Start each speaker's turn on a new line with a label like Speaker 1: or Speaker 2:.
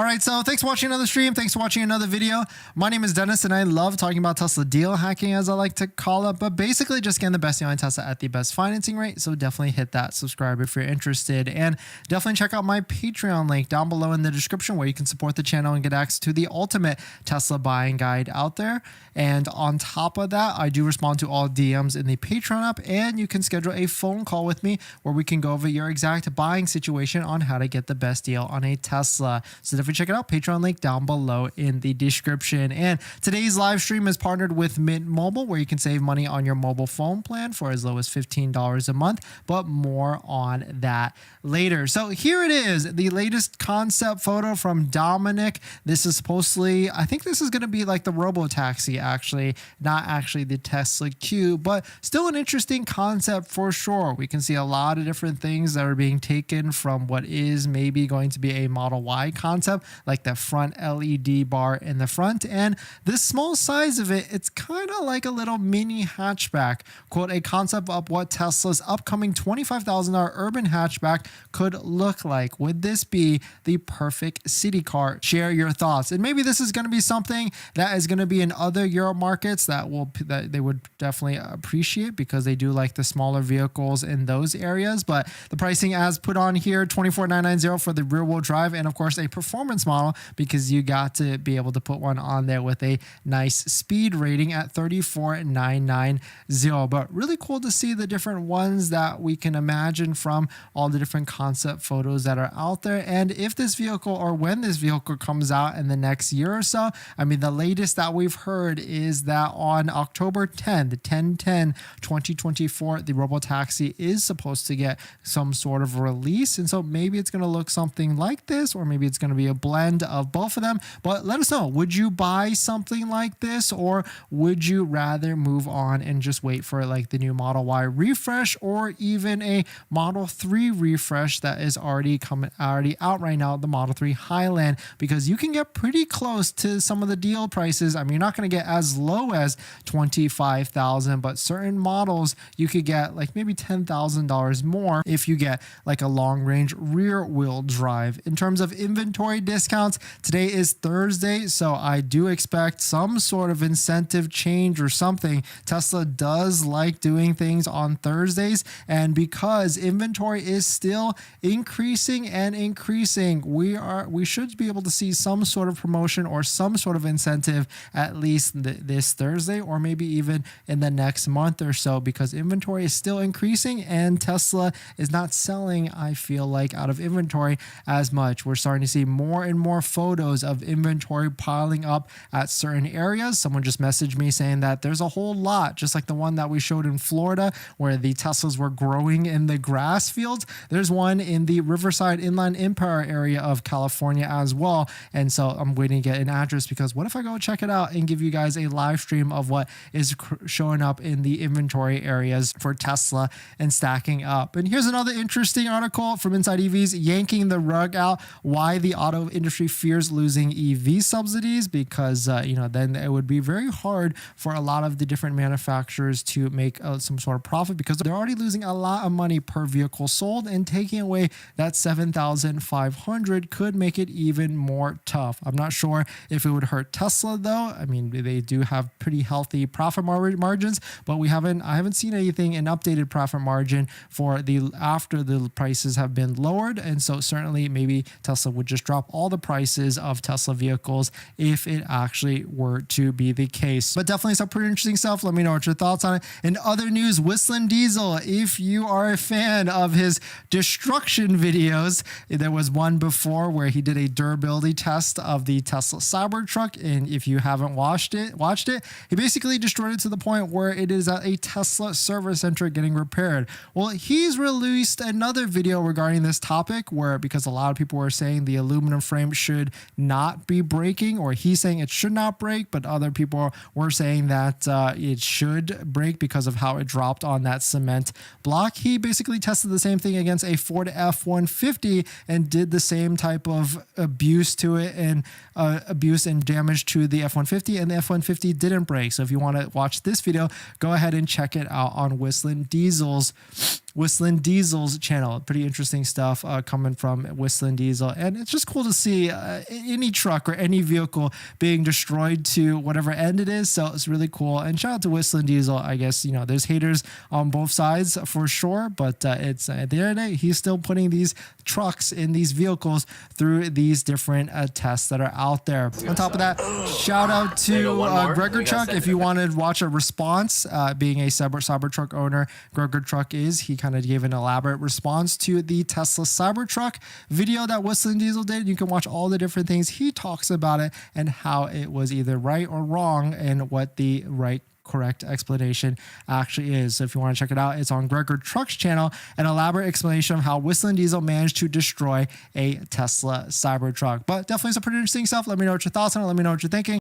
Speaker 1: All right, so thanks for watching another stream. Thanks for watching another video. My name is Dennis, and I love talking about Tesla deal hacking, as I like to call it, but basically just getting the best deal on Tesla at the best financing rate. So definitely hit that subscribe if you're interested, and definitely check out my Patreon link down below in the description where you can support the channel and get access to the ultimate Tesla buying guide out there. And on top of that, I do respond to all DMs in the Patreon app, and you can schedule a phone call with me where we can go over your exact buying situation on how to get the best deal on a Tesla. So definitely check it out. Patreon link down below in the description. And today's live stream is partnered with Mint Mobile, where you can save money on your mobile phone plan for as low as $15 a month, but more on that later. So here it is, the latest concept photo from Dominic. This is supposedly, I think this is going to be like the robo-taxi, actually, not actually the Tesla Q, but still an interesting concept for sure. We can see a lot of different things that are being taken from what is maybe going to be a Model Y concept, like the front LED bar in the front, and this small size of it, it's kind of like a little mini hatchback. Quote, a concept of what Tesla's upcoming $25,000 urban hatchback could look like. Would this be the perfect city car? Share your thoughts. And maybe this is going to be something that is going to be in other Euro markets that they would definitely appreciate, because they do like the smaller vehicles in those areas. But the pricing as put on here, $24,990 for the rear wheel drive, and of course a performance model, because you got to be able to put one on there with a nice speed rating at $34,990. But really cool to see the different ones that we can imagine from all the different concept photos that are out there. And if this vehicle, or when this vehicle comes out in the next year or so, I mean, the latest that we've heard is that on October 10th, 10/10/2024, the robotaxi is supposed to get some sort of release. And so maybe it's going to look something like this, or maybe it's going to be a blend of both of them. But let us know, would you buy something like this, or would you rather move on and just wait for like the new Model Y refresh, or even a Model 3 refresh that is already out right now, the Model 3 Highland, because you can get pretty close to some of the deal prices. I mean, you're not going to get as low as $25,000, but certain models you could get like maybe $10,000 more if you get like a long range rear wheel drive. In terms of inventory discounts, today is Thursday, so I do expect some sort of incentive change or something. Tesla does like doing things on Thursdays, and because inventory is still increasing and increasing, we should be able to see some sort of promotion or some sort of incentive at least this Thursday, or maybe even in the next month or so, because inventory is still increasing and Tesla is not selling, I feel like, out of inventory as much. We're starting to see more and more photos of inventory piling up at certain areas. Someone just messaged me saying that there's a whole lot, just like the one that we showed in Florida where the Teslas were growing in the grass fields. There's one in the Riverside Inland Empire area of California as well. And so I'm waiting to get an address, because what if I go check it out and give you guys a live stream of what is showing up in the inventory areas for Tesla and stacking up. And here's another interesting article from Inside EVs, yanking the rug out, why the auto industry fears losing EV subsidies, because then it would be very hard for a lot of the different manufacturers to make some sort of profit, because they're already losing a lot of money per vehicle sold, and taking away that $7,500 could make it even more tough. I'm not sure if it would hurt Tesla though. I mean, they do have pretty healthy profit margins, but I haven't seen anything, an updated profit margin for after the prices have been lowered. And so certainly maybe Tesla would just drop all the prices of Tesla vehicles if it actually were to be the case. But definitely some pretty interesting stuff. Let me know what your thoughts on it. In other news, Whistling Diesel, if you are a fan of his destruction videos, there was one before where he did a durability test of the Tesla Cybertruck, and if you haven't watched it, he basically destroyed it to the point where it is at a Tesla service center getting repaired. Well, he's released another video regarding this topic, where, because a lot of people were saying the aluminum frame should not be breaking, or he's saying it should not break, but other people were saying that it should break because of how it dropped on that cement block. He basically tested the same thing against a Ford F-150 and did the same type of abuse to it, and abuse and damage to the F-150, and the F-150 didn't break. So if you want to watch this video, go ahead and check it out on Whistling Diesel's channel. Pretty interesting stuff coming from Whistling Diesel, and it's just cool to to see any truck or any vehicle being destroyed to whatever end it is. So it's really cool. And shout out to Whistling Diesel. I guess, you know, there's haters on both sides for sure, but it's at the end of the day, he's still putting these trucks in these vehicles through these different tests that are out there. On top of that, shout out to Gregor Truck. If you want to watch a response, being a Cybertruck owner, Gregor Truck he kind of gave an elaborate response to the Tesla Cybertruck video that Whistling Diesel did. You can watch all the different things he talks about it and how it was either right or wrong and what the correct explanation actually is. So if you want to check it out, it's on Gregor Truck's channel, an elaborate explanation of how Whistling Diesel managed to destroy a Tesla Cybertruck. But definitely some pretty interesting stuff. Let me know what your thoughts on it. Let me know what you're thinking.